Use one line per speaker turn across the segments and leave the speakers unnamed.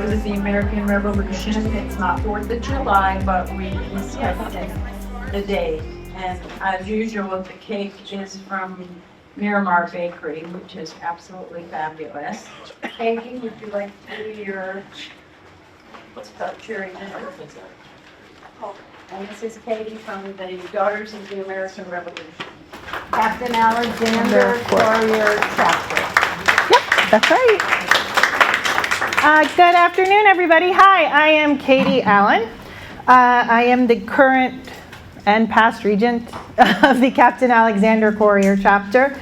Daughters of the American Revolution. It's not 4th of July, but we respected the day. And as usual, the cake is from Miramar Bakery, which is absolutely fabulous. Katie, would you like to do your cherry dinner? And this is Katie from the Daughters of the American Revolution. Captain Alexander Quarrier chapter.
Yep, that's right. Good afternoon, everybody. Hi, I am Katie Allen. I am the current and past regent of the Captain Alexander Quarrier chapter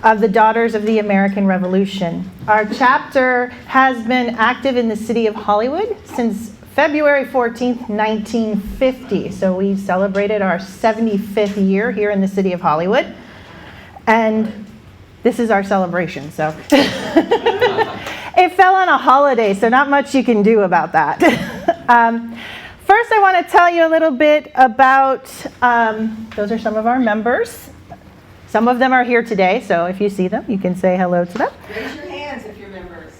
of the Daughters of the American Revolution. Our chapter has been active in the city of Hollywood since February 14th, 1950. So we celebrated our 75th year here in the city of Hollywood. And this is our celebration, so. It fell on a holiday, so not much you can do about that. First, I want to tell you a little bit about, those are some of our members. Some of them are here today, so if you see them, you can say hello to them.
Raise your hands if you're members.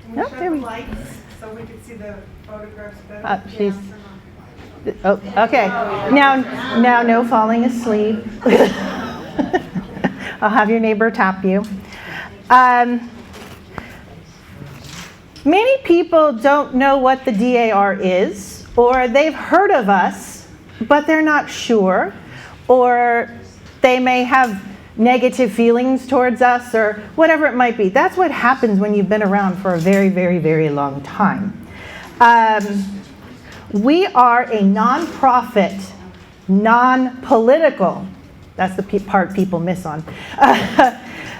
Can we
Oh,
show
there
the
we-
lights so we can see the photographs better?
She's, oh, okay. Now, no falling asleep. I'll have your neighbor tap you. Many people don't know what the DAR is, or they've heard of us, but they're not sure, or they may have negative feelings towards us, or whatever it might be. That's what happens when you've been around for a very, very, very long time. We are a nonprofit, non-political, that's the part people miss on.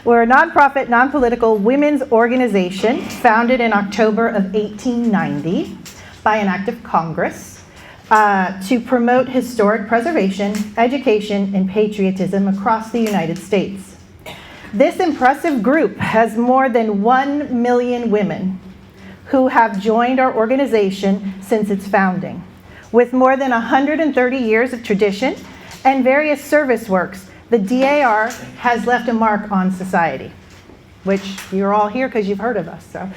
We're a nonprofit, non-political women's organization founded in October of 1890 by an act of Congress to promote historic preservation, education, and patriotism across the United States. This impressive group has more than 1 million women who have joined our organization since its founding. With more than 130 years of tradition and various service works, the DAR has left a mark on society, which you're all here because you've heard of us. So,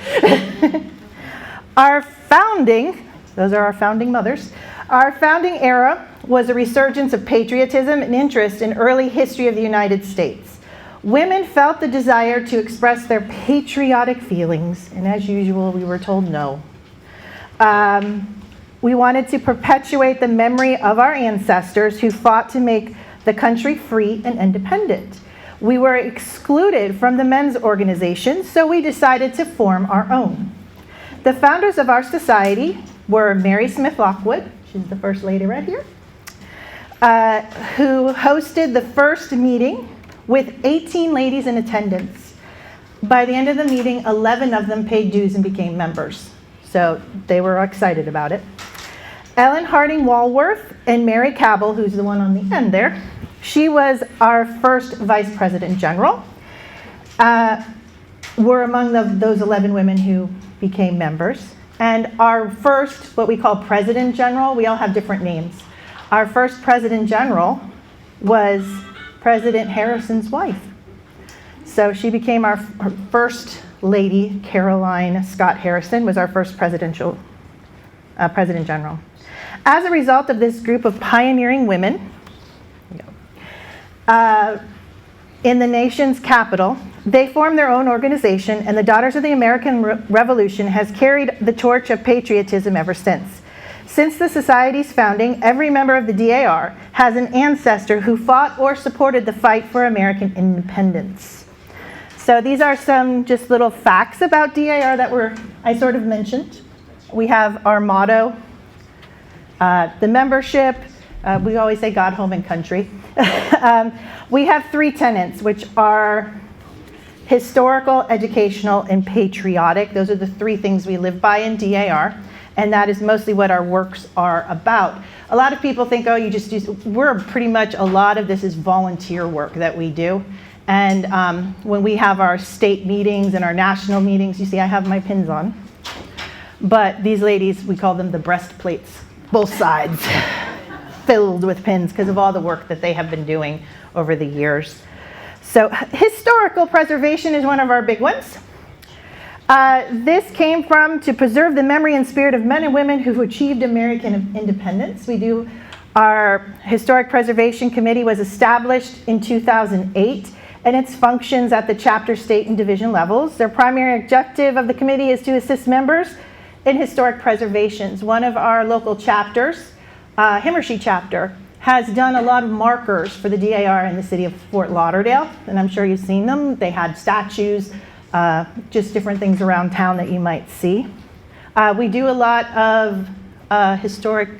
our founding, those are our founding mothers, our founding era was a resurgence of patriotism and interest in early history of the United States. Women felt the desire to express their patriotic feelings, and as usual, we were told no. We wanted to perpetuate the memory of our ancestors who fought to make the country free and independent. We were excluded from the men's organization, so we decided to form our own. The founders of our society were Mary Smith Lockwood, she's the first lady right here, who hosted the first meeting with 18 ladies in attendance. By the end of the meeting, 11 of them paid dues and became members. So they were excited about it. Ellen Harding Walworth and Mary Cabell, who's the one on the end there, she was our first Vice President General, were among those 11 women who became members. And our first, what we call President General, we all have different names. Our first President General was President Harrison's wife. So she became our first lady. Caroline Scott Harrison was our first President General. As a result of this group of pioneering women in the nation's capital, they formed their own organization, and the Daughters of the American Revolution has carried the torch of patriotism ever since. Since the society's founding, every member of the DAR has an ancestor who fought or supported the fight for American independence. So these are some just little facts about DAR that I sort of mentioned. We have our motto, the membership, we always say God, home, and country. We have 3 tenets, which are historical, educational, and patriotic. Those are the 3 things we live by in DAR, and that is mostly what our works are about. A lot of people think, oh, you just do, we're pretty much, a lot of this is volunteer work that we do. And when we have our state meetings and our national meetings, you see I have my pins on. But these ladies, we call them the breastplates, both sides, filled with pins because of all the work that they have been doing over the years. So historical preservation is one of our big ones. This came from to preserve the memory and spirit of men and women who've achieved American independence. Our Historic Preservation Committee was established in 2008, and its functions at the chapter, state, and division levels. Their primary objective of the committee is to assist members in historic preservations. One of our local chapters, Himmershey chapter, has done a lot of markers for the DAR in the city of Fort Lauderdale, and I'm sure you've seen them. They had statues, just different things around town that you might see. We do a lot of historic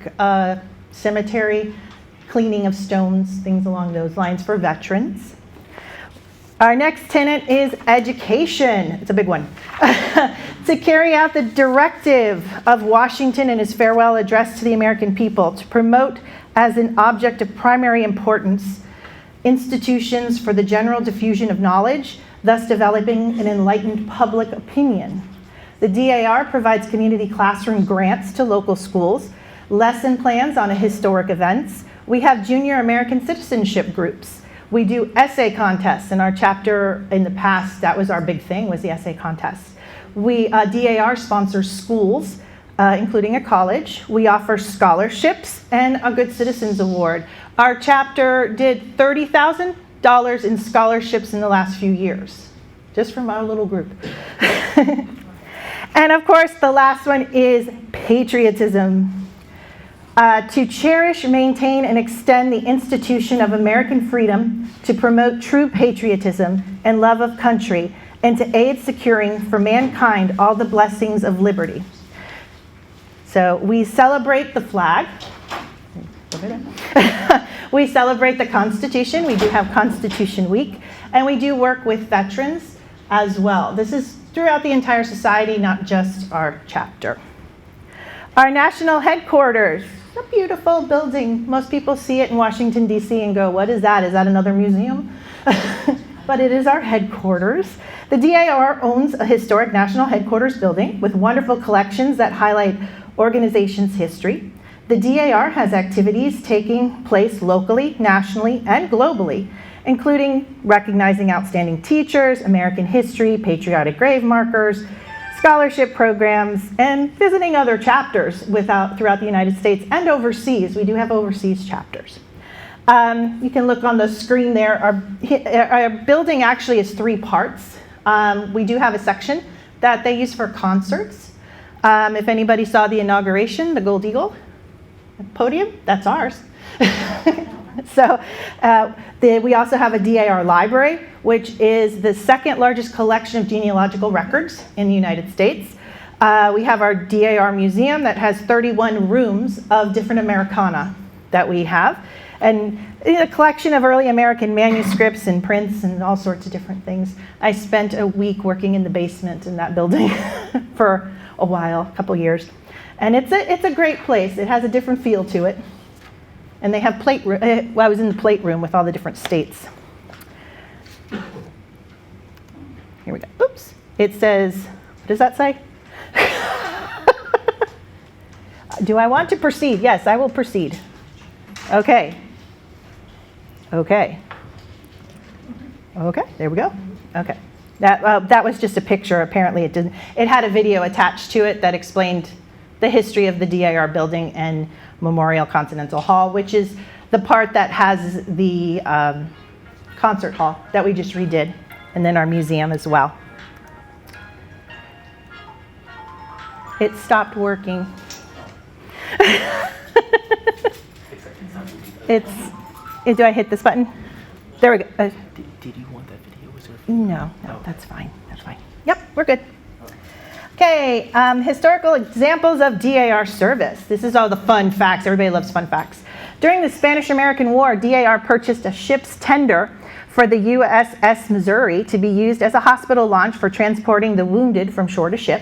cemetery, cleaning of stones, things along those lines for veterans. Our next tenet is education. It's a big one. To carry out the directive of Washington in his farewell address to the American people, to promote as an object of primary importance institutions for the general diffusion of knowledge, thus developing an enlightened public opinion. The DAR provides community classroom grants to local schools, lesson plans on historic events. We have junior American citizenship groups. We do essay contests. In our chapter in the past, that was our big thing, was the essay contests. DAR sponsors schools, including a college. We offer scholarships and a Good Citizens Award. Our chapter did $30,000 in scholarships in the last few years, just from our little group. And of course, the last one is patriotism. To cherish, maintain, and extend the institution of American freedom, to promote true patriotism and love of country, and to aid securing for mankind all the blessings of liberty. So we celebrate the flag. We celebrate the Constitution. We do have Constitution Week. And we do work with veterans as well. This is throughout the entire society, not just our chapter. Our national headquarters. A beautiful building. Most people see it in Washington, D.C. and go, what is that? Is that another museum? But it is our headquarters. The DAR owns a historic national headquarters building with wonderful collections that highlight organization's history. The DAR has activities taking place locally, nationally, and globally, including recognizing outstanding teachers, American history, patriotic grave markers, scholarship programs, and visiting other chapters throughout the United States and overseas. We do have overseas chapters. You can look on the screen there. Our building actually is 3 parts. We do have a section that they use for concerts. If anybody saw the inauguration, the Gold Eagle podium, that's ours. So we also have a DAR library, which is the second largest collection of genealogical records in the United States. We have our DAR museum that has 31 rooms of different Americana that we have, and a collection of early American manuscripts and prints and all sorts of different things. I spent a week working in the basement in that building for a while, a couple years. And it's a great place. It has a different feel to it. And they have plate room. I was in the plate room with all the different states. Here we go. Oops. It says, what does that say? Do I want to proceed? Yes, I will proceed. Okay. Okay. Okay, there we go. Okay. That was just a picture. Apparently it didn't. It had a video attached to it that explained the history of the DAR building and Memorial Continental Hall, which is the part that has the concert hall that we just redid, and then our museum as well. It stopped working. Do I hit this button? There we go.
Did you want that video? Was there
No, that's fine. That's fine. Yep, we're good. Okay, historical examples of DAR service. This is all the fun facts. Everybody loves fun facts. During the Spanish-American War, DAR purchased a ship's tender for the USS Missouri to be used as a hospital launch for transporting the wounded from shore to ship.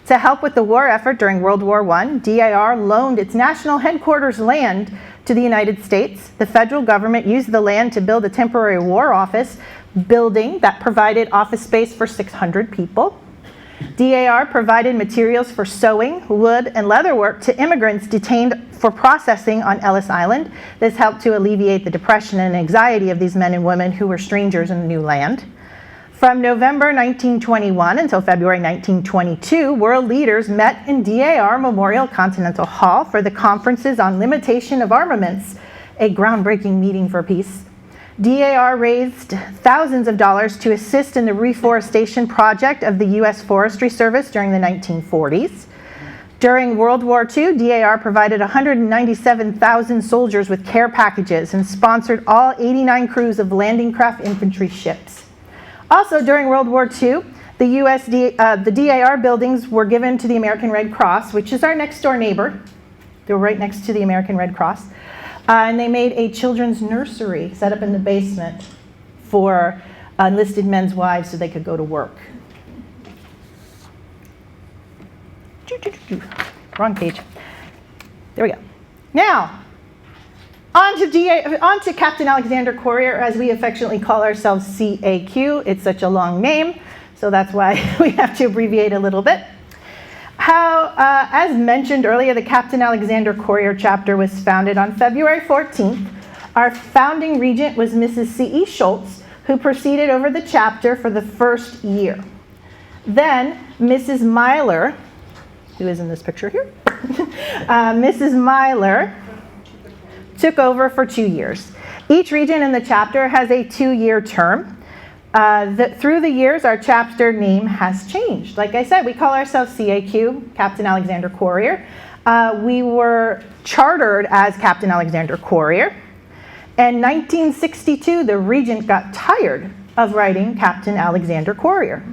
To help with the war effort during World War I, DAR loaned its national headquarters land to the United States. The federal government used the land to build a temporary war office building that provided office space for 600 people. DAR provided materials for sewing, wood, and leather work to immigrants detained for processing on Ellis Island. This helped to alleviate the depression and anxiety of these men and women who were strangers in a new land. From November 1921 until February 1922, world leaders met in DAR Memorial Continental Hall for the Conferences on Limitation of Armaments, a groundbreaking meeting for peace. DAR raised thousands of dollars to assist in the reforestation project of the U.S. Forestry Service during the 1940s. During World War II, DAR provided 197,000 soldiers with care packages and sponsored all 89 crews of landing craft infantry ships. Also, during World War II, the DAR buildings were given to the American Red Cross, which is our next door neighbor. They're right next to the American Red Cross. And they made a children's nursery set up in the basement for enlisted men's wives so they could go to work. Wrong page. There we go. Now, on to Captain Alexander Quarrier, as we affectionately call ourselves CAQ. It's such a long name, so that's why we have to abbreviate a little bit. As mentioned earlier, the Captain Alexander Quarrier chapter was founded on February 14th. Our founding regent was Mrs. C.E. Schultz, who presided over the chapter for the first year. Then, Mrs. Myler, who is in this picture here, Mrs. Myler took over for 2 years. Each regent in the chapter has a 2-year term. Through the years, our chapter name has changed. Like I said, we call ourselves CAQ, Captain Alexander Quarrier. We were chartered as Captain Alexander Quarrier. In 1962, the regent got tired of writing Captain Alexander Quarrier,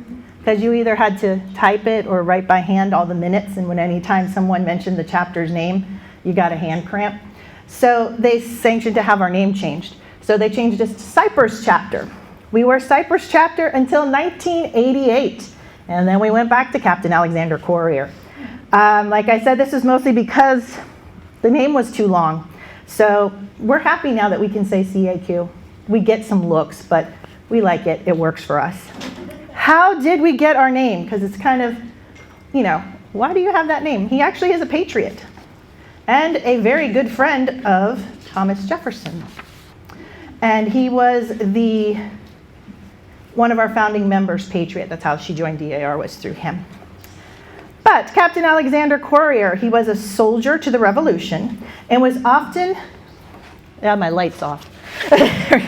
because you either had to type it or write by hand all the minutes, and when any time someone mentioned the chapter's name, you got a hand cramp. So they sanctioned to have our name changed. So they changed us to Cyprus chapter. We were Cyprus chapter until 1988, and then we went back to Captain Alexander Quarrier. Like I said, this is mostly because the name was too long. So we're happy now that we can say CAQ. We get some looks, but we like it. It works for us. How did we get our name? Because it's kind of, why do you have that name? He actually is a patriot and a very good friend of Thomas Jefferson. And he was one of our founding members, patriot. That's how she joined DAR, was through him. But Captain Alexander Quarrier, he was a soldier to the Revolution and was often, my light's off. There we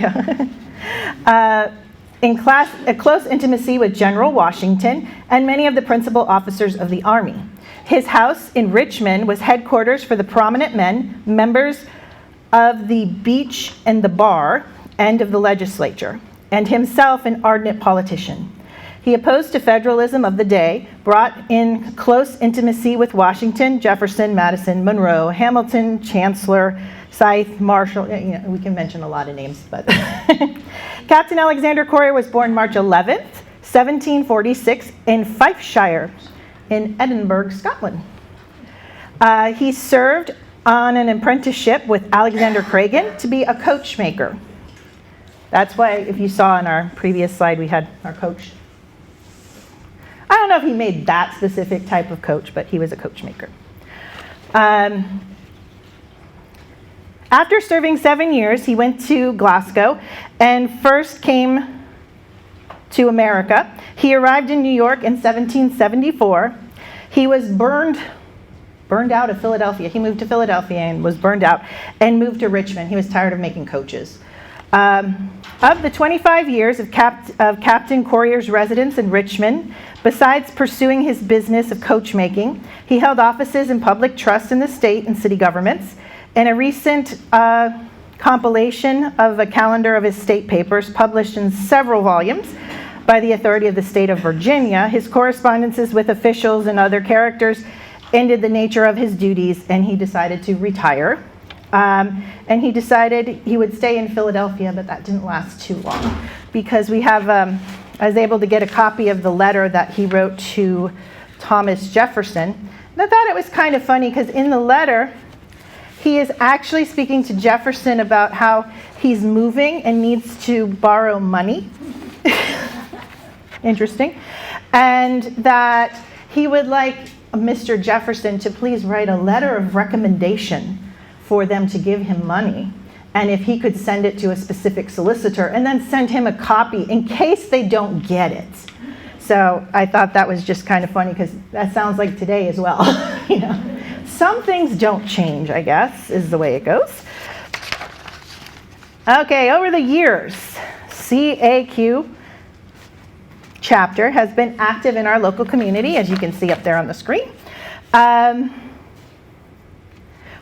go. In close intimacy with General Washington and many of the principal officers of the Army. His house in Richmond was headquarters for the prominent men, members of the Beach and the Bar, and of the legislature, and himself an ardent politician. He opposed to federalism of the day, brought in close intimacy with Washington, Jefferson, Madison, Monroe, Hamilton, Chancellor, Scythe, Marshall, we can mention a lot of names, but Captain Alexander Quarrier was born March 11th, 1746 in Fifeshire in Edinburgh, Scotland. He served on an apprenticeship with Alexander Cragen to be a coachmaker. That's why, if you saw in our previous slide, we had our coach. I don't know if he made that specific type of coach, but he was a coachmaker. After serving 7 years, he went to Glasgow and first came to America. He arrived in New York in 1774. He was burned out of Philadelphia. He moved to Philadelphia and was burned out and moved to Richmond. He was tired of making coaches. Of the 25 years of Captain Quarrier's residence in Richmond, besides pursuing his business of coachmaking, he held offices in public trusts in the state and city governments. In a recent compilation of a calendar of his state papers published in several volumes by the authority of the state of Virginia, his correspondences with officials and other characters ended the nature of his duties, and he decided to retire. And he decided he would stay in Philadelphia, but that didn't last too long, because I was able to get a copy of the letter that he wrote to Thomas Jefferson. And I thought it was kind of funny, because in the letter, he is actually speaking to Jefferson about how he's moving and needs to borrow money. Interesting. And that he would like Mr. Jefferson to please write a letter of recommendation for them to give him money. and if he could send it to a specific solicitor and then send him a copy in case they don't get it. So I thought that was just kind of funny because that sounds like today as well. You know, some things don't change, I guess, is the way it goes. Okay, over the years, CAQ chapter has been active in our local community, as you can see up there on the screen.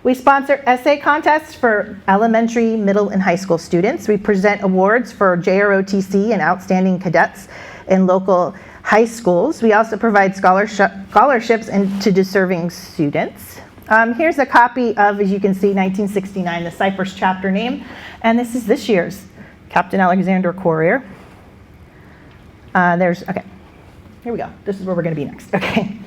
We sponsor essay contests for elementary, middle, and high school students. We present awards for JROTC and outstanding cadets in local high schools. We also provide scholarships to deserving students. Here's a copy of, as you can see, 1969, the Cypress chapter name. And this is this year's, Captain Alexander Quarrier. Okay, here we go. This is where we're going to be next. Okay.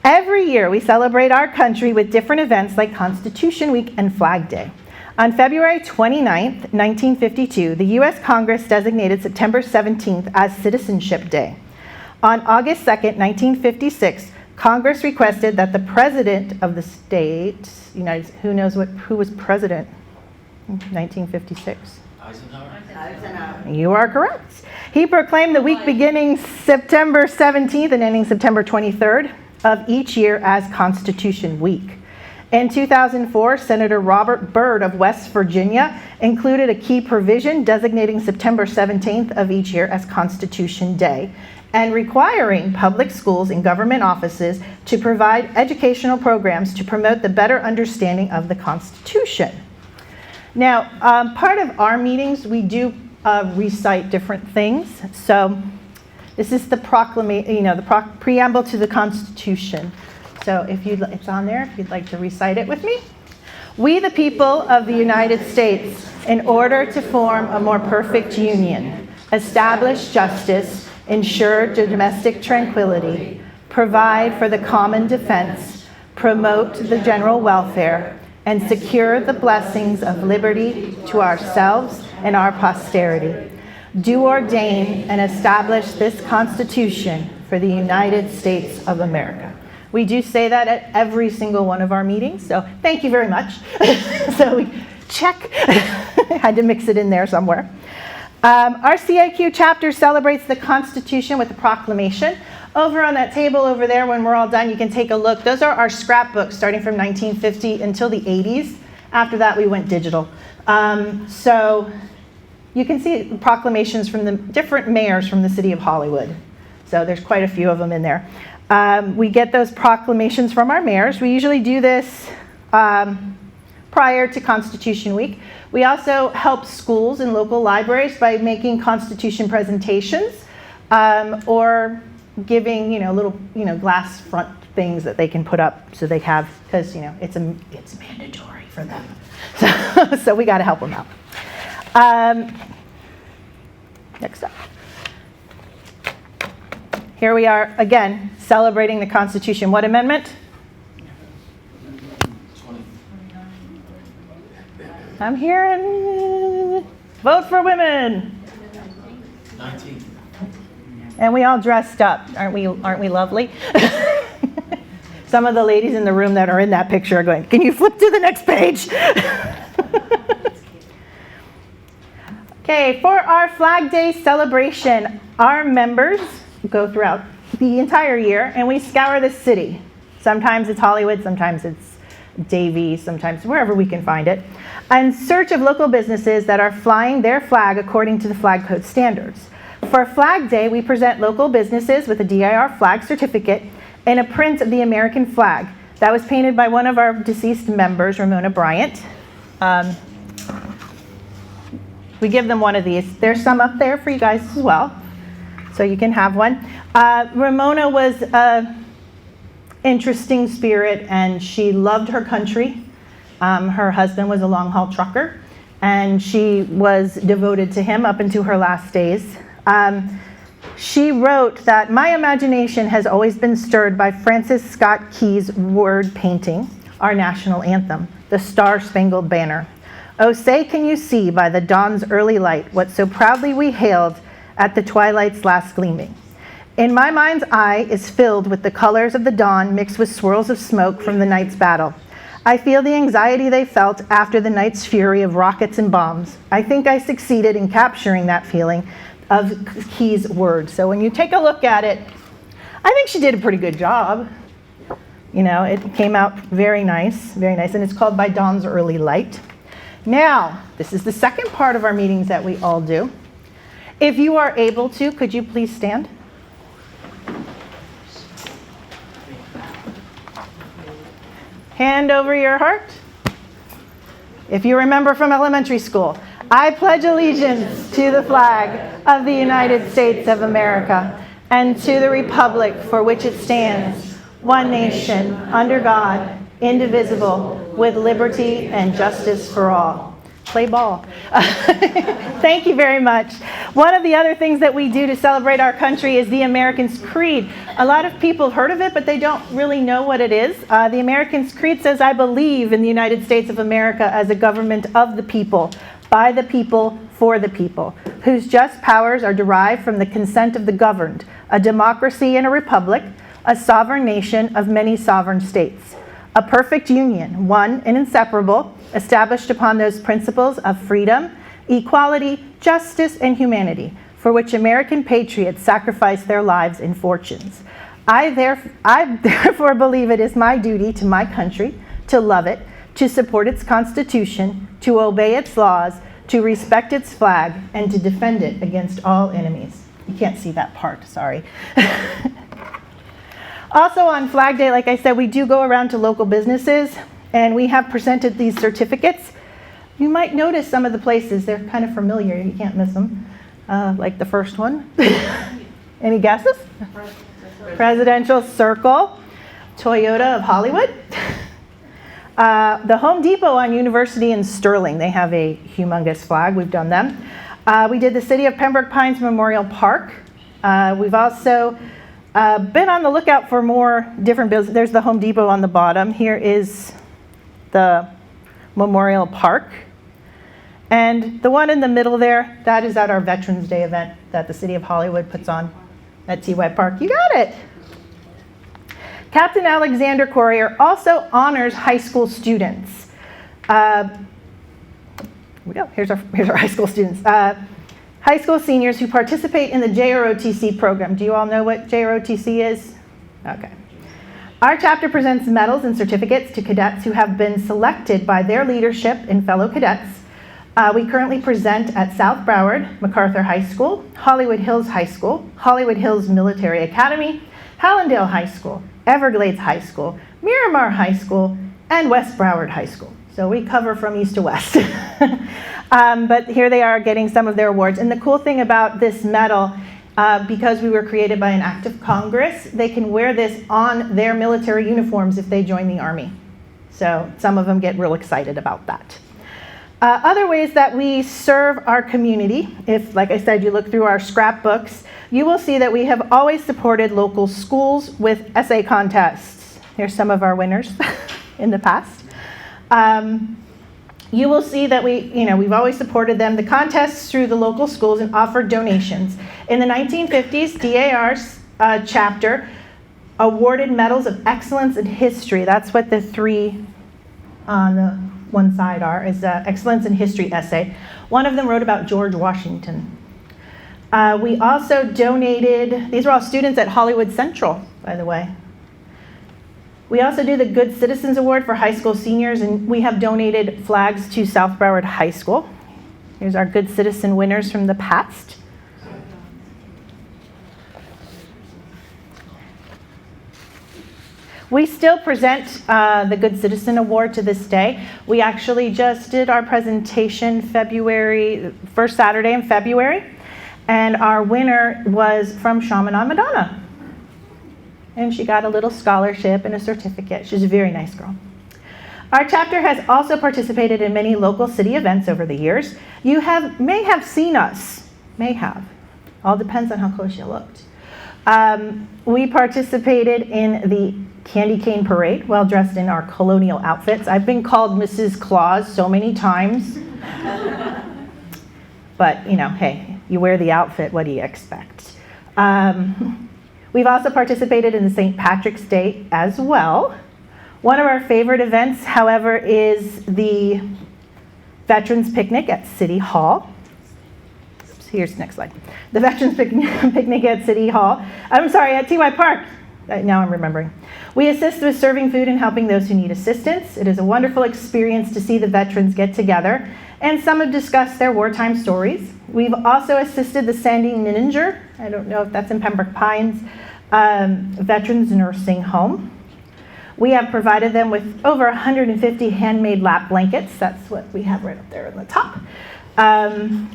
Every year we celebrate our country with different events like Constitution Week and Flag Day. On February 29th, 1952, the U.S. Congress designated September 17th as Citizenship Day. On August 2nd, 1956, Congress requested that the President of the state, who was President in 1956?
Eisenhower.
You are correct. He proclaimed the week beginning September 17th and ending September 23rd of each year as Constitution Week. In 2004, Senator Robert Byrd of West Virginia included a key provision designating September 17th of each year as Constitution Day and requiring public schools and government offices to provide educational programs to promote the better understanding of the Constitution. Now, part of our meetings, we do recite different things. So this is the preamble to the Constitution. So it's on there if you'd like to recite it with me. We, the people of the United States, in order to form a more perfect union, establish justice, ensure domestic tranquility, provide for the common defense, promote the general welfare, and secure the blessings of liberty to ourselves and our posterity. Do ordain and establish this Constitution for the United States of America. We do say that at every single one of our meetings, so thank you very much. So we check. Had to mix it in there somewhere. Our CIQ chapter celebrates the Constitution with a proclamation. Over on that table over there, when we're all done, you can take a look. Those are our scrapbooks starting from 1950 until the 80s. After that, we went digital. So you can see proclamations from the different mayors from the city of Hollywood. So there's quite a few of them in there. We get those proclamations from our mayors. We usually do this prior to Constitution Week. We also help schools and local libraries by making Constitution presentations or giving little glass front things that they can put up so they have, because it's mandatory for them. So we got to help them out. Next up. Here we are again celebrating the Constitution. What amendment?
20.
I'm hearing vote for women.
19.
And we all dressed up. Aren't we lovely? Some of the ladies in the room that are in that picture are going, can you flip to the next page? Okay, for our Flag Day celebration, our members go throughout the entire year and we scour the city. Sometimes it's Hollywood, sometimes it's Davie, sometimes wherever we can find it, in search of local businesses that are flying their flag according to the flag code standards. For Flag Day, we present local businesses with a DIR flag certificate and a print of the American flag that was painted by one of our deceased members, Ramona Bryant. We give them one of these. There's some up there for you guys as well, so you can have one. Ramona was an interesting spirit, and she loved her country. Her husband was a long-haul trucker, and she was devoted to him up into her last days. She wrote that, "My imagination has always been stirred by Francis Scott Key's word painting, our national anthem, the Star-Spangled Banner. Oh, say can you see by the dawn's early light what so proudly we hailed at the twilight's last gleaming. In my mind's eye is filled with the colors of the dawn mixed with swirls of smoke from the night's battle. I feel the anxiety they felt after the night's fury of rockets and bombs. I think I succeeded in capturing that feeling of Key's words. So when you take a look at it, I think she did a pretty good job. You know, it came out very nice, and it's called By Dawn's Early Light. Now, this is the second part of our meetings that we all do. If you are able to, could you please stand? Hand over your heart. If you remember from elementary school, I pledge allegiance to the flag of the United States of America and to the republic for which it stands, one nation, under God, indivisible, with liberty and justice for all. Play ball. Thank you very much. One of the other things that we do to celebrate our country is the American's Creed. A lot of people have heard of it, but they don't really know what it is. The American's Creed says, I believe in the United States of America as a government of the people, by the people, for the people, whose just powers are derived from the consent of the governed, a democracy and a republic, a sovereign nation of many sovereign states, a perfect union, one and inseparable, established upon those principles of freedom, equality, justice, and humanity, for which American patriots sacrificed their lives and fortunes. I therefore believe it is my duty to my country to love it, to support its Constitution, to obey its laws, to respect its flag, and to defend it against all enemies. You can't see that part, sorry. Also on Flag Day, like I said, we do go around to local businesses, and we have presented these certificates. You might notice some of the places, they're kind of familiar, you can't miss them. Like the first one. Any guesses? Presidential Circle, Toyota of Hollywood. The Home Depot on University in Sterling, they have a humongous flag, we've done them. We did the City of Pembroke Pines Memorial Park. We've also been on the lookout for more different buildings. There's the Home Depot on the bottom. Here is the Memorial Park. And the one in the middle there, that is at our Veterans Day event that the City of Hollywood puts on at TY Park. You got it. Captain Alexander Quarrier also honors high school students. Here we go. Here's our high school students. High school seniors who participate in the JROTC program. Do you all know what JROTC is? Okay. Our chapter presents medals and certificates to cadets who have been selected by their leadership and fellow cadets. We currently present at South Broward, MacArthur High School, Hollywood Hills High School, Hollywood Hills Military Academy, Hallandale High School, Everglades High School, Miramar High School, and West Broward High School. So we cover from east to west. But here they are getting some of their awards. And the cool thing about this medal, because we were created by an act of Congress, they can wear this on their military uniforms if they join the Army. So some of them get real excited about that. Other ways that we serve our community, if, like I said, you look through our scrapbooks, you will see that we have always supported local schools with essay contests. Here's some of our winners in the past. You will see that we've always supported them, the contests through the local schools, and offered donations. In the 1950s, DAR's chapter awarded medals of excellence in history. That's what the three on the one side are, is excellence in history essay. One of them wrote about George Washington. We also donated, these are all students at Hollywood Central, by the way. We also do the Good Citizens Award for high school seniors, and we have donated flags to South Broward High School. Here's our Good Citizen winners from the past. We still present the Good Citizen Award to this day. We actually just did our presentation first Saturday in February, and our winner was from Chaminade Madonna. And she got a little scholarship and a certificate. She's a very nice girl. Our chapter has also participated in many local city events over the years. You may have seen us. May have. All depends on how close you looked. We participated in the Candy Cane Parade while dressed in our colonial outfits. I've been called Mrs. Claus so many times. But, hey, you wear the outfit, what do you expect? We've also participated in the St. Patrick's Day as well. One of our favorite events, however, is the Veterans Picnic at City Hall. Oops, here's the next slide. The Veterans Picnic at City Hall. I'm sorry, at TY Park. Now I'm remembering. We assist with serving food and helping those who need assistance. It is a wonderful experience to see the veterans get together, and some have discussed their wartime stories. We've also assisted the Sandy Ninninger, I don't know if that's in Pembroke Pines, Veterans Nursing Home. We have provided them with over 150 handmade lap blankets. That's what we have right up there on the top.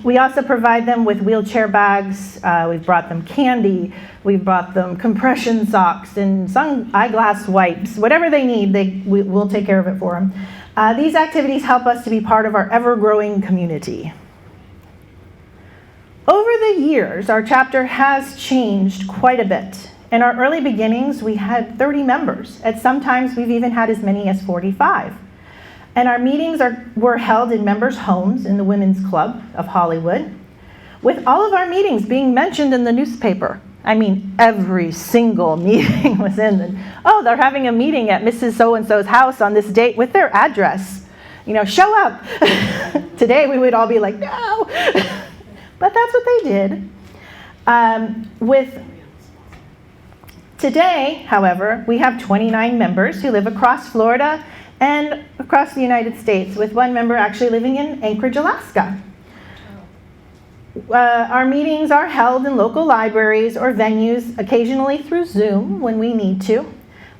We also provide them with wheelchair bags. We've brought them candy. We've brought them compression socks and some eyeglass wipes. Whatever they need, we'll take care of it for them. These activities help us to be part of our ever-growing community. Over the years, our chapter has changed quite a bit. In our early beginnings, we had 30 members. At some times, we've even had as many as 45. And our meetings were held in members' homes in the Women's Club of Hollywood, with all of our meetings being mentioned in the newspaper. I mean, every single meeting was in the, oh, they're having a meeting at Mrs. So-and-so's house on this date with their address. You know, show up. Today, we would all be like, no. But that's what they did. Today, however, we have 29 members who live across Florida and across the United States, with one member actually living in Anchorage, Alaska. Our meetings are held in local libraries or venues, occasionally through Zoom when we need to.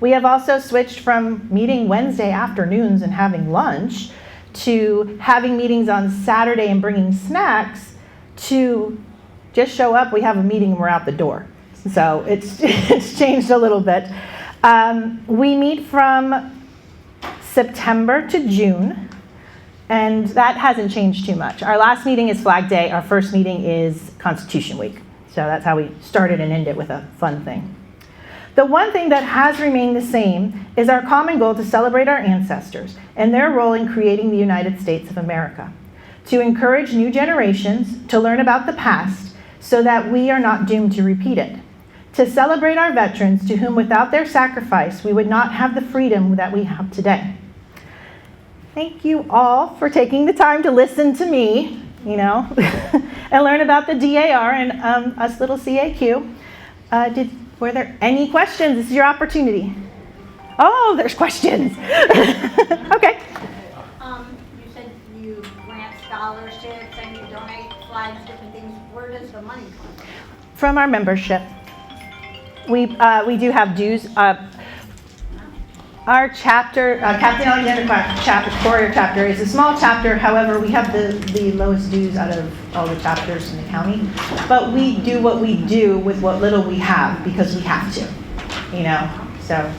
We have also switched from meeting Wednesday afternoons and having lunch to having meetings on Saturday and bringing snacks to just show up, we have a meeting and we're out the door. So it's changed a little bit. We meet from September to June, and that hasn't changed too much. Our last meeting is Flag Day. Our first meeting is Constitution Week. So that's how we started and ended with a fun thing. The one thing that has remained the same is our common goal to celebrate our ancestors and their role in creating the United States of America, to encourage new generations to learn about the past so that we are not doomed to repeat it, to celebrate our veterans to whom without their sacrifice we would not have the freedom that we have today. Thank you all for taking the time to listen to me, and learn about the DAR and us little CAQ. Were there any questions? This is your opportunity. Oh, there's questions. Okay.
You said you grant scholarships and you donate flags, different things. Where does the money come from?
From our membership. We do have dues. Our chapter, Captain Alexander Quarrier chapter, is a small chapter. However, we have the lowest dues out of all the chapters in the county. But we do what we do with what little we have because we have to, So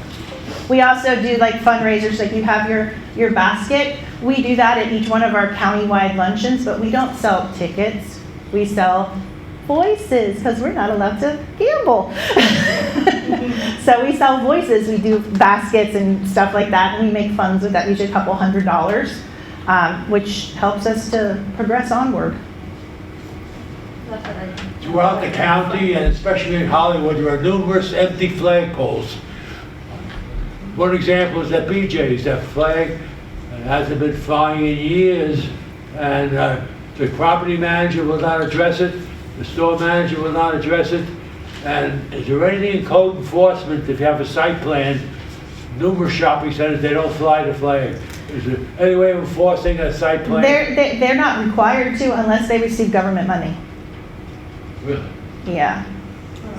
we also do like fundraisers, like you have your basket. We do that at each one of our countywide luncheons, but we don't sell tickets. We sell voices because we're not allowed to gamble. So we sell voices. We do baskets and stuff like that, and we make funds with that, usually a couple $100s, which helps us to progress onward.
Throughout the county, and especially in Hollywood, there are numerous empty flagpoles. One example is at BJ's. That flag hasn't been flying in years, and the property manager will not address it. The store manager will not address it. And is there anything in code enforcement if you have a site plan? Numerous shopping centers, they don't fly the flag. Is there any way of enforcing a site plan?
They're not required to unless they receive government money.
Really?
Yeah.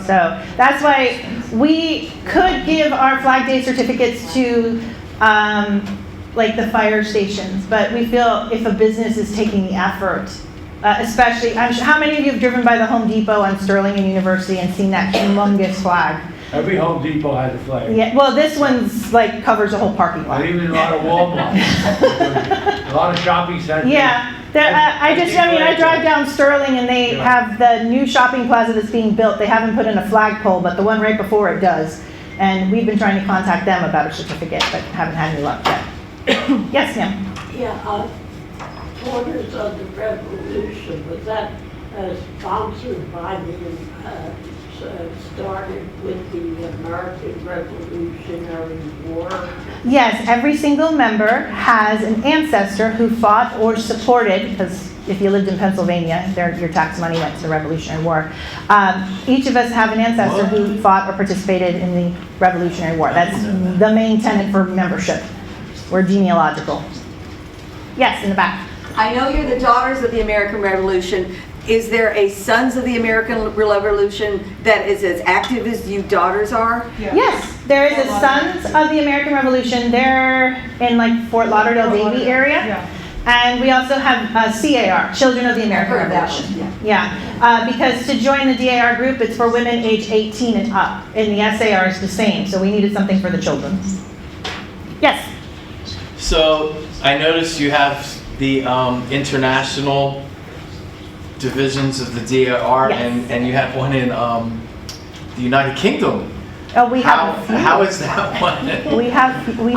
So that's why we could give our Flag Day certificates to like the fire stations, but we feel if a business is taking the effort, especially, how many of you have driven by the Home Depot on Sterling and University and seen that humongous flag?
Every Home Depot has a flag.
Yeah, well, this one's like covers a whole parking lot.
And even a lot of Walmart. A lot of shopping centers.
Yeah, I drive down Sterling and they have the new shopping plaza that's being built. They haven't put in a flagpole, but the one right before it does. And we've been trying to contact them about a certificate, but haven't had any luck yet. Yes, ma'am.
Yeah, Daughters of the Revolution, was that sponsored by the started with the American Revolutionary War?
Yes, every single member has an ancestor who fought or supported, because if you lived in Pennsylvania, your tax money went to the Revolutionary War. Each of us have an ancestor who fought or participated in the Revolutionary War. That's the main tenet for membership. We're genealogical. Yes, in the back.
I know you're the Daughters of the American Revolution. Is there a Sons of the American Revolution that is as active as you Daughters are?
Yes, there is a Sons of the American Revolution. They're in like Fort Lauderdale, Davie area. And we also have CAR, Children of the American
I've heard of that
Revolution.
one,
Yeah, because to join the DAR group, it's for women age 18 and up. And the SAR is the same, so we needed something for the children. Yes?
So I noticed you have the international divisions of the DAR,
Yes.
and you have one in the United Kingdom.
Oh, we have a few.
How is that one?
We have a few. We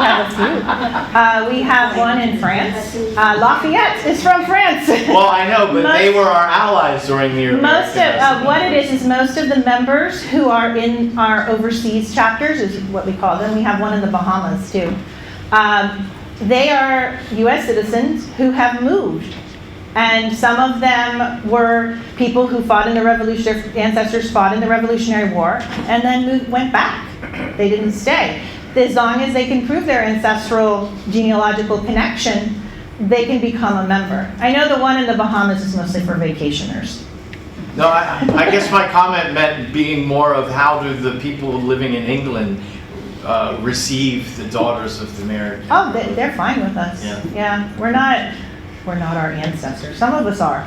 have one in France. Lafayette is from France.
Well, I know, but they were our allies during the
Most
American
of what it is most of the members who are in our overseas chapters is what we call them. We have one in the Bahamas too. They are U.S. citizens who have moved. And some of them were people who fought in the Revolution, ancestors fought in the Revolutionary War, and then went back. They didn't stay. As long as they can prove their ancestral genealogical connection, they can become a member. I know the one in the Bahamas is mostly for vacationers.
No, I guess my comment meant being more of how do the people living in England receive the Daughters of the American.
Oh, they're fine with us.
Yeah.
We're not our ancestors. Some of us are.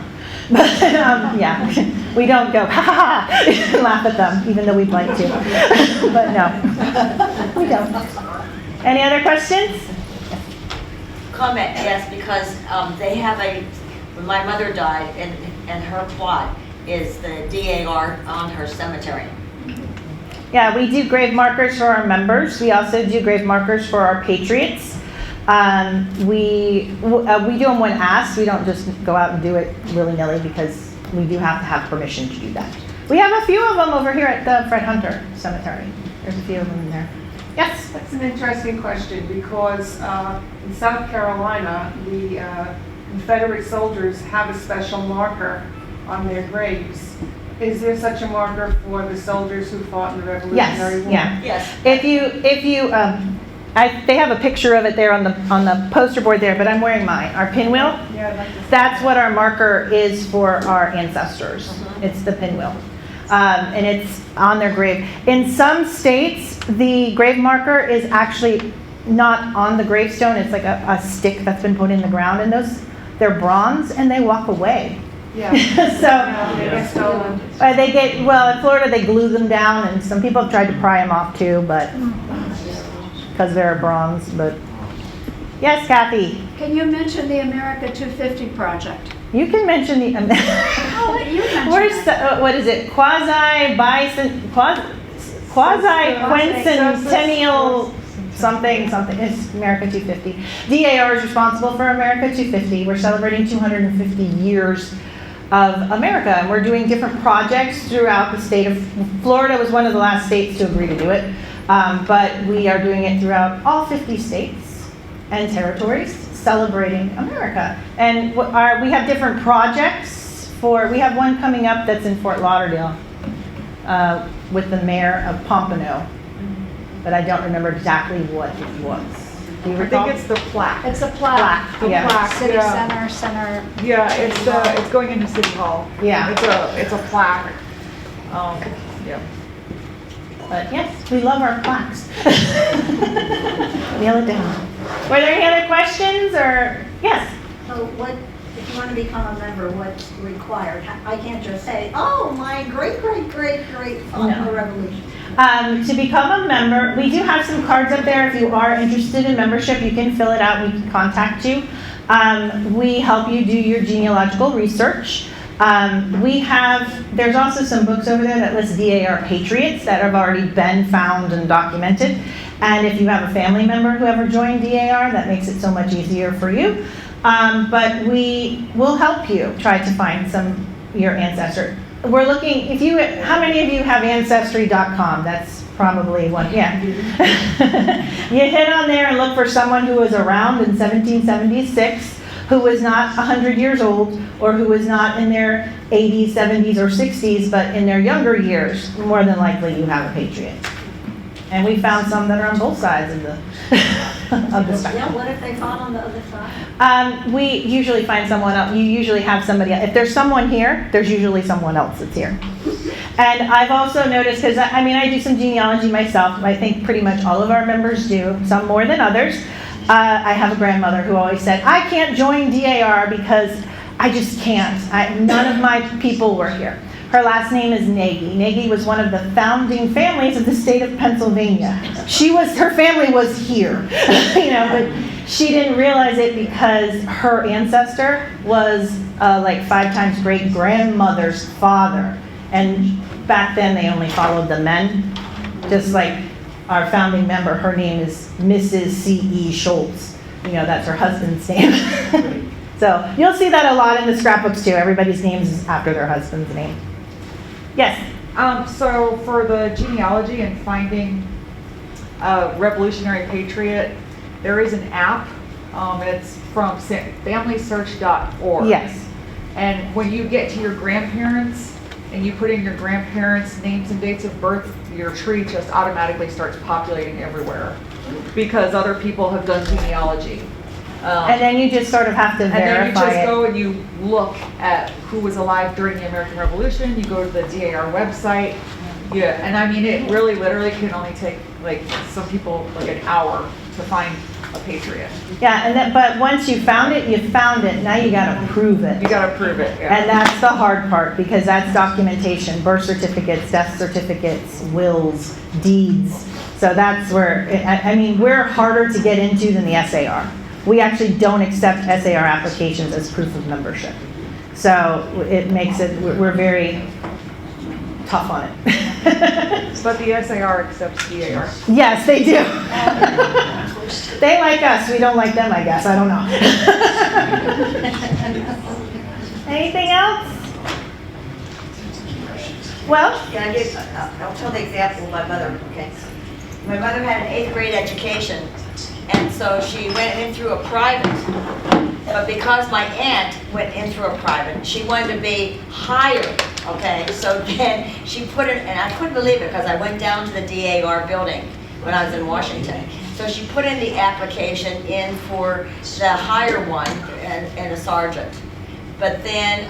But yeah, we don't go, ha ha ha, and laugh at them, even though we'd like to. But no, we don't. Any other questions?
Comment, yes, because they have when my mother died, and her plot is the DAR on her cemetery.
Yeah, we do grave markers for our members. We also do grave markers for our patriots. We do them when asked. We don't just go out and do it willy-nilly because we do have to have permission to do that. We have a few of them over here at the Fred Hunter Cemetery. There's a few of them in there. Yes?
That's an interesting question because in South Carolina, the Confederate soldiers have a special marker on their graves. Is there such a marker for the soldiers who fought in the Revolutionary War?
Yeah.
Yes.
If you they have a picture of it there on the poster board there, but I'm wearing mine. Our pinwheel.
Yeah, I'd like to see
That's what our marker is for our ancestors. It's the pinwheel. And it's on their grave. In some states, the grave marker is actually not on the gravestone. It's like a stick that's been put in the ground. And they're bronze and they walk away.
Yeah.
So
they get stolen.
in Florida, they glue them down. And some people have tried to pry them off too, but because they're bronze. But yes, Kathy.
Can you mention the America 250 project?
You can mention the.
I'll let you mention
Where's
that.
what is it? Quasi-quincentennial something. It's America 250. DAR is responsible for America 250. We're celebrating 250 years of America, and we're doing different projects throughout the state of Florida. Was one of the last states to agree to do it, but we are doing it throughout all 50 states and territories, celebrating America. And we have different projects we have one coming up that's in Fort Lauderdale with the mayor of Pompano, but I don't remember exactly what it was. Do you recall?
I think it's the plaque.
It's a plaque.
The
Yeah.
plaque,
City
yeah.
Center.
Yeah, it's going into City Hall.
Yeah.
It's a plaque. Yeah.
But yes, we love our plaques. Nail it down. Were there any other questions or, yes?
So if you want to become a member, what's required? I can't just say, oh, my great fought in the Revolution.
To become a member, we do have some cards up there. If you are interested in membership, you can fill it out. We can contact you. We help you do your genealogical research. There's also some books over there that list DAR patriots that have already been found and documented. And if you have a family member who ever joined DAR, that makes it so much easier for you. But we will help you try to find your ancestor. we're looking, how many of you have Ancestry.com? That's probably one, yeah. You hit on there and look for someone who was around in 1776, who was not 100 years old, or who was not in their 80s, 70s, or 60s, but in their younger years. More than likely you have a patriot. And we found some that are on both sides of the, of the spectrum.
Yeah, what if they fought on the other side?
We usually find someone else. You usually have somebody. If there's someone here, there's usually someone else that's here. And I've also noticed, because I do some genealogy myself. I think pretty much all of our members do, some more than others. I have a grandmother who always said, I can't join DAR because I just can't. None of my people were here. Her last name is Nagy. Nagy was one of the founding families of the state of Pennsylvania. Her family was here, but she didn't realize it because her ancestor was like 5 times great-grandmother's father. And back then they only followed the men, just like our founding member, her name is Mrs. C.E. Schultz. That's her husband's name. So you'll see that a lot in the scrapbooks too. Everybody's name is after their husband's name. Yes?
So for the genealogy and finding a revolutionary patriot, there is an app. It's from familysearch.org.
Yes.
And when you get to your grandparents and you put in your grandparents' names and dates of birth, your tree just automatically starts populating everywhere because other people have done genealogy.
And then you just sort of have to verify it.
And then you just go and you look at who was alive during the American Revolution. You go to the DAR website. Yeah, and it really literally can only take some people an hour to find a patriot.
Yeah, but once you found it, you found it. Now you got to prove it.
You got to prove it, yeah.
And that's the hard part because that's documentation, birth certificates, death certificates, wills, deeds. So that's where, we're harder to get into than the SAR. We actually don't accept SAR applications as proof of membership. So it makes it, we're very tough on it.
But the SAR accepts DAR.
Yes, they do. They like us, we don't like them, I guess. I don't know. Anything else? Well?
Yeah, I'll tell the example of my mother, okay? My mother had an 8th grade education, and so she went in through a private. But because my aunt went in through a private, she wanted to be higher, okay? So then she put it, and I couldn't believe it because I went down to the DAR building when I was in Washington. So she put in the application in for the higher one and a sergeant. But then,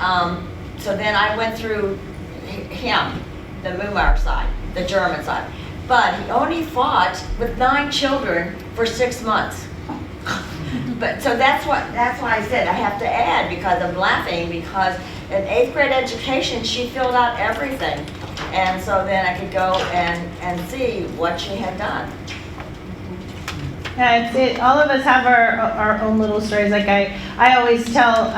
so then I went through him, the Mumar side, the German side. But he only fought with 9 children for 6 months. But so that's why I said I have to add, because I'm laughing, because in 8th grade education she filled out everything, and so then I could go and see what she had done.
Yeah, all of us have our own little stories. Like I always tell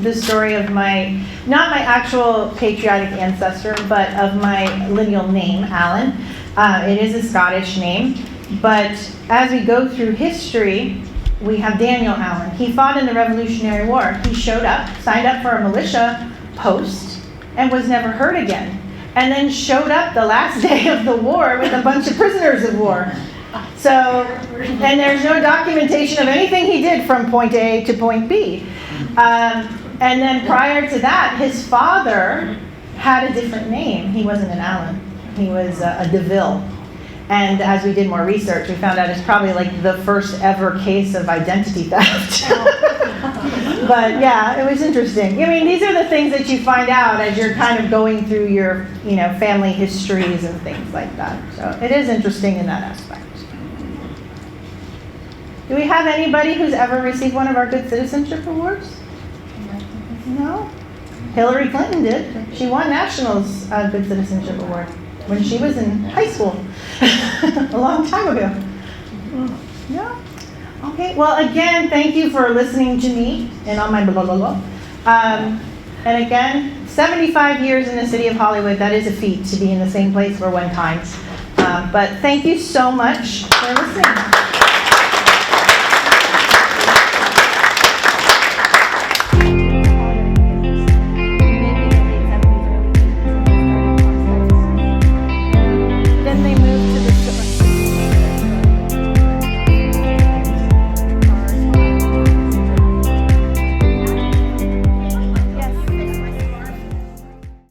the story of not my actual patriotic ancestor, but of my lineal name, Alan. It is a Scottish name, but as we go through history, we have Daniel Allen. He fought in the Revolutionary War. He showed up, signed up for a militia post, and was never heard again. And then showed up the last day of the war with a bunch of prisoners of war. So, and there's no documentation of anything he did from point A to point B. And then prior to that, his father had a different name. He wasn't an Allen. He was a DeVille. And as we did more research, we found out it's probably like the first ever case of identity theft. But yeah, it was interesting. These are the things that you find out as you're kind of going through your, family histories and things like that. So it is interesting in that aspect. Do we have anybody who's ever received one of our Good Citizenship Awards? No? Hillary Clinton did. She won National's Good Citizenship Award when she was in high school a long time ago. Yeah. Okay. Well, again, thank you for listening to me and all my blah, blah, blah. And again, 75 years in the city of Hollywood, that is a feat to be in the same place for one time. But thank you so much for listening.